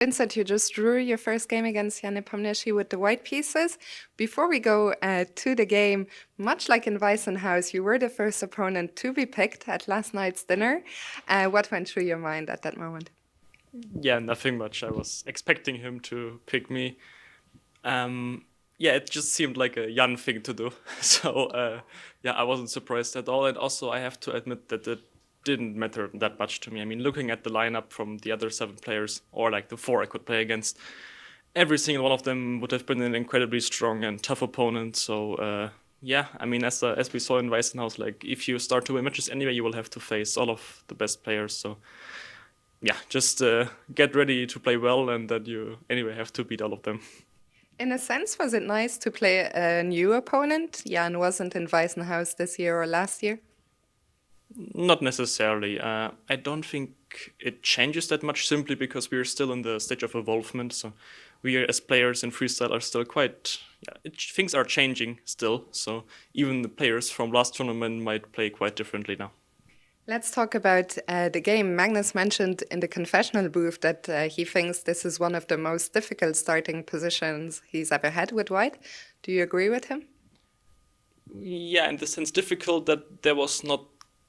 Vincent, you just drew your first game against Jan Nepomniachtchi with the white pieces. Before we go to the game, much like in Weissenhaus, you were the first opponent to be picked at last night's dinner. What went through your mind at that moment? Yeah, nothing much. I was expecting him to pick me. Yeah, it just seemed like a Jan thing to do. So, yeah, I wasn't surprised at all. And also, I have to admit that it didn't matter that much to me. I mean, looking at the lineup from the other 7 players, or like the 4 I could play against, every single one of them would have been an incredibly strong and tough opponent. So, yeah, I mean, as we saw in Weissenhaus, like if you start to win matches anyway, you will have to face all of the best players. So, yeah, just get ready to play well, and that you anyway have to beat all of them. In a sense, was it nice to play a new opponent? Jan wasn't in Weissenhaus this year or last year. Not necessarily. I don't think it changes that much simply because we're still in the stage of evolvement. So we as players in freestyle are still quite, yeah, things are changing still. So even the players from last tournament might play quite differently now. Let's talk about the game. Magnus mentioned in the confessional booth that he thinks this is one of the most difficult starting positions he's ever had with white. Do you agree with him? Yeah, in the sense difficult that there was not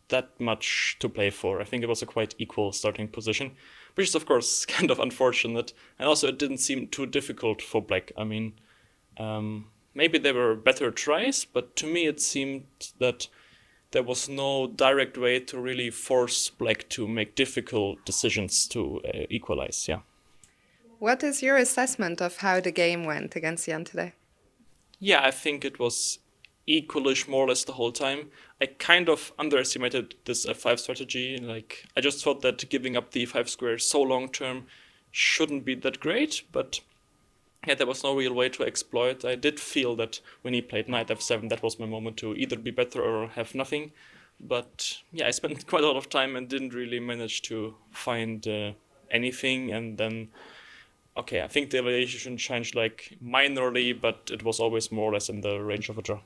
that much to play for. I think it was a quite equal starting position, which is of course kind of unfortunate. And also it didn't seem too difficult for black. I mean, maybe there were better tries, but to me it seemed that there was no direct way to really force black to make difficult decisions to equalize. Yeah. What is your assessment of how the game went against Jan today? Yeah, I think it was equalish more or less the whole time. I kind of underestimated this F5 strategy. Like, I just thought that giving up the E5 square so long term shouldn't be that great, but yeah, there was no real way to exploit. I did feel that when he played knight f7, that was my moment to either be better or have nothing. But yeah, I spent quite a lot of time and didn't really manage to find anything. And then, okay, I think the evaluation changed like minorly, but it was always more or less in the range of a draw.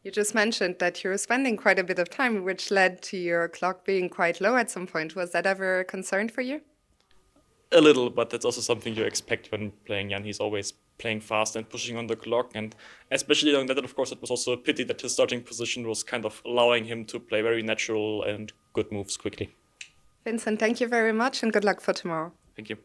You just mentioned that you were spending quite a bit of time, which led to your clock being quite low at some point. Was that ever a concern for you? A little, but that's also something you expect when playing Jan. He's always playing fast and pushing on the clock, and especially on that, of course, it was also a pity that his starting position was kind of allowing him to play very natural and good moves quickly. Vincent, thank you very much and good luck for tomorrow. Thank you.